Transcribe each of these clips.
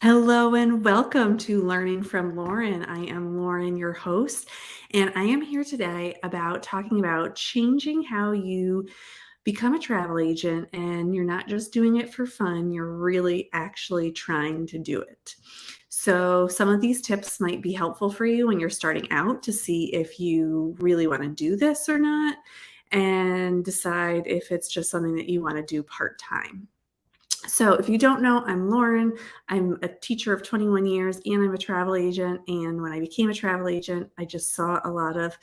Hello and welcome to Learning from Lauren. I am Lauren, your host, and I am here today talking about changing how you become a travel agent. And you're not just doing it for fun, you're really actually trying to do it. So, some of these tips might be helpful for you when you're starting out to see if you really want to do this or not, and decide if it's just something that you want to do part time. So, if you don't know, I'm Lauren. I'm a teacher of 21 years and I'm a travel agent. And when I became a travel agent, I just saw a lot of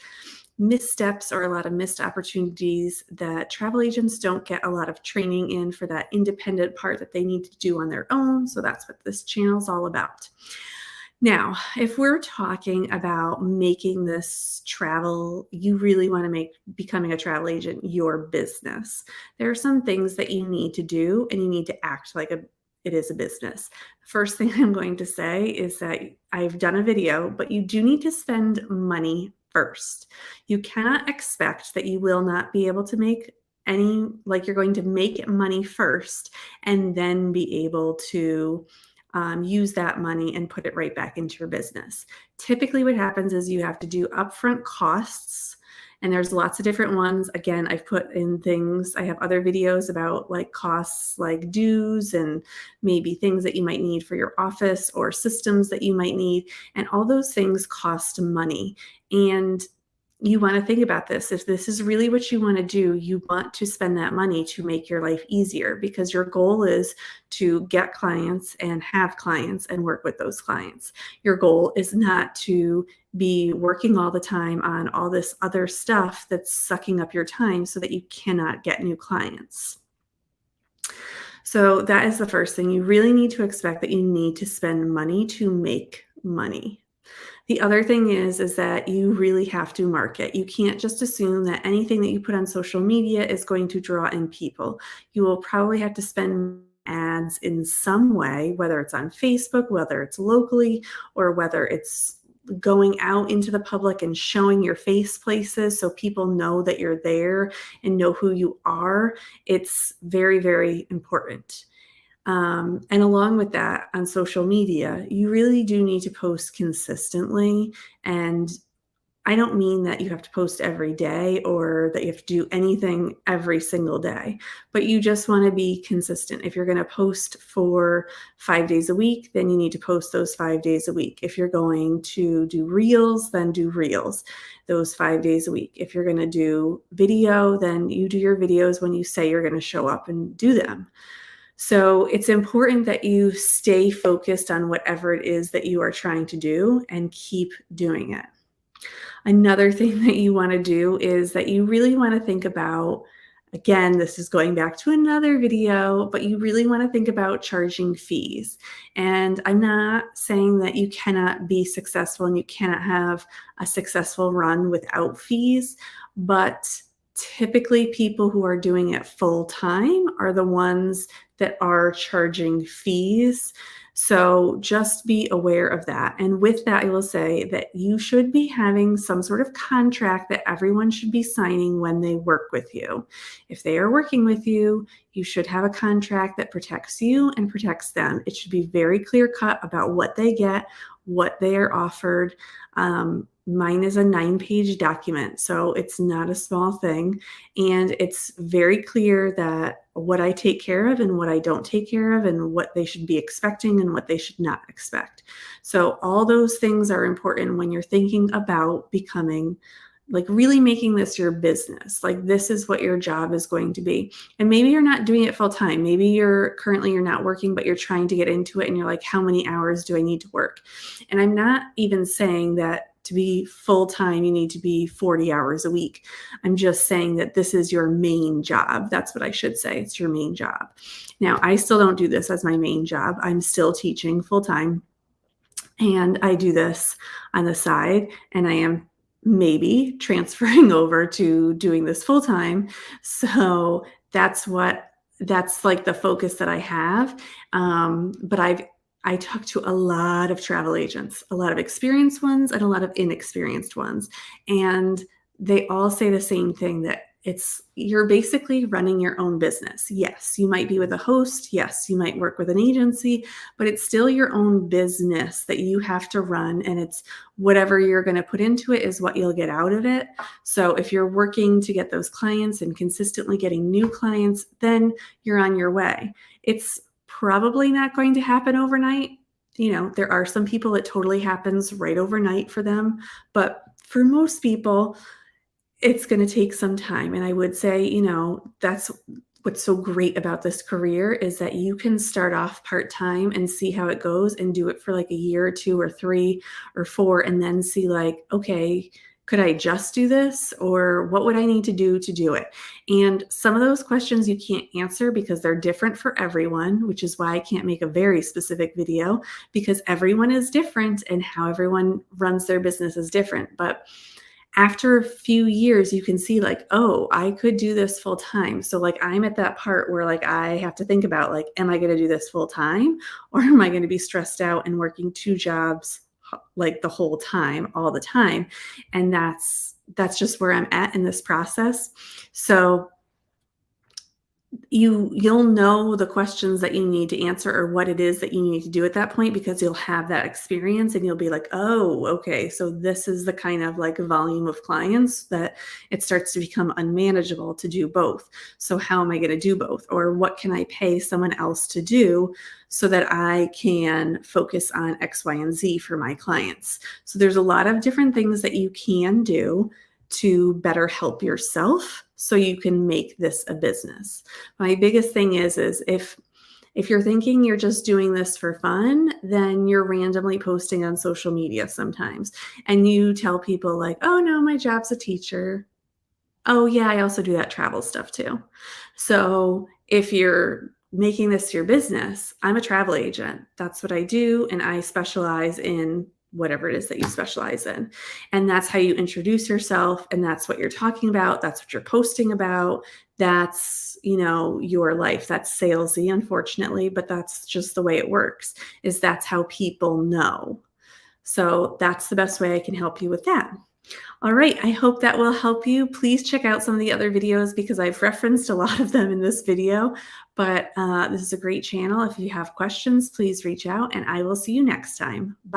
missteps or a lot of missed opportunities that travel agents don't get a lot of training in for that independent part that they need to do on their own. So, that's what this channel is all about. Now, if we're talking about making this travel, you really want to make becoming a travel agent your business. There are some things that you need to do and you need to act like it is a business. First thing I'm going to say is that I've done a video, but you do need to spend money first. You cannot expect that you will not be able to make like you're going to make money first and then be able to use that money and put it right back into your business. Typically, what happens is you have to do upfront costs, and there's lots of different ones. Again, I've put in things, I have other videos about like costs like dues and maybe things that you might need for your office or systems that you might need. And all those things cost money. And you want to think about this. If this is really what you want to do, you want to spend that money to make your life easier because your goal is to get clients and have clients and work with those clients. Your goal is not to be working all the time on all this other stuff that's sucking up your time so that you cannot get new clients. So that is the first thing. You really need to expect that you need to spend money to make money. The other thing is that you really have to market. You can't just assume that anything that you put on social media is going to draw in people. You will probably have to spend ads in some way, whether it's on Facebook, whether it's locally, or whether it's going out into the public and showing your face places so people know that you're there and know who you are. It's very, very important. And along with that, on social media, you really do need to post consistently. And I don't mean that you have to post every day or that you have to do anything every single day, but you just want to be consistent. If you're going to post for 5 days a week, then you need to post those 5 days a week. If you're going to do reels, then do reels those 5 days a week. If you're going to do video, then you do your videos when you say you're going to show up and do them. So it's important that you stay focused on whatever it is that you are trying to do and keep doing it. Another thing that you want to do is that you really want to think about, again, this is going back to another video, but you really want to think about charging fees. And I'm not saying that you cannot be successful and you cannot have a successful run without fees, but typically people who are doing it full time are the ones that are charging fees. So just be aware of that. And with that, I will say that you should be having some sort of contract that everyone should be signing when they work with you. If they are working with you, you should have a contract that protects you and protects them. It should be very clear cut about what they get, what they are offered. Mine is a 9-page document, so it's not a small thing. And it's very clear that what I take care of and what I don't take care of and what they should be expecting and what they should not expect. So all those things are important when you're thinking about becoming, like, really making this your business. Like, this is what your job is going to be. And maybe you're not doing it full time. Maybe you're not working, but you're trying to get into it and you're like, how many hours do I need to work? And I'm not even saying that to be full time, you need to be 40 hours a week. I'm just saying that this is your main job. That's what I should say. It's your main job. Now, I still don't do this as my main job. I'm still teaching full time, and I do this on the side, and I am maybe transferring over to doing this full time. So that's like the focus that I have. But I talk to a lot of travel agents, a lot of experienced ones and a lot of inexperienced ones. And they all say the same thing, that You're basically running your own business. Yes, you might be with a host. Yes, you might work with an agency, but it's still your own business that you have to run. And it's whatever you're going to put into it is what you'll get out of it. So if you're working to get those clients and consistently getting new clients, then you're on your way. It's probably not going to happen overnight. There are some people it totally happens right overnight for them, but for most people, it's going to take some time. And I would say, that's what's so great about this career is that you can start off part-time and see how it goes and do it for like a year or 2 or 3 or 4 and then see like, okay, could I just do this or what would I need to do it? And some of those questions you can't answer because they're different for everyone, which is why I can't make a very specific video because everyone is different and how everyone runs their business is different. But after a few years, you can see like, oh, I could do this full time. So like I'm at that part where like I have to think about like, am I going to do this full time or am I going to be stressed out and working 2 jobs like the whole time, all the time? And that's just where I'm at in this process. So you'll know the questions that you need to answer or what it is that you need to do at that point because you'll have that experience and you'll be like, oh, okay, so this is the kind of like volume of clients that it starts to become unmanageable to do both. So how am I going to do both? Or what can I pay someone else to do so that I can focus on X, Y, and Z for my clients? So there's a lot of different things that you can do to better help yourself so you can make this a business. My biggest thing is if you're thinking you're just doing this for fun, then you're randomly posting on social media sometimes and you tell people like, oh no, my job's a teacher. Oh yeah, I also do that travel stuff too. So if you're making this your business, I'm a travel agent. That's what I do. And I specialize in whatever it is that you specialize in. And that's how you introduce yourself. And that's what you're talking about. That's what you're posting about. That's, your life. That's salesy, unfortunately, but that's just the way it works, is that's how people know. So that's the best way I can help you with that. All right, I hope that will help you. Please check out some of the other videos because I've referenced a lot of them in this video, but this is a great channel. If you have questions, please reach out and I will see you next time. Bye.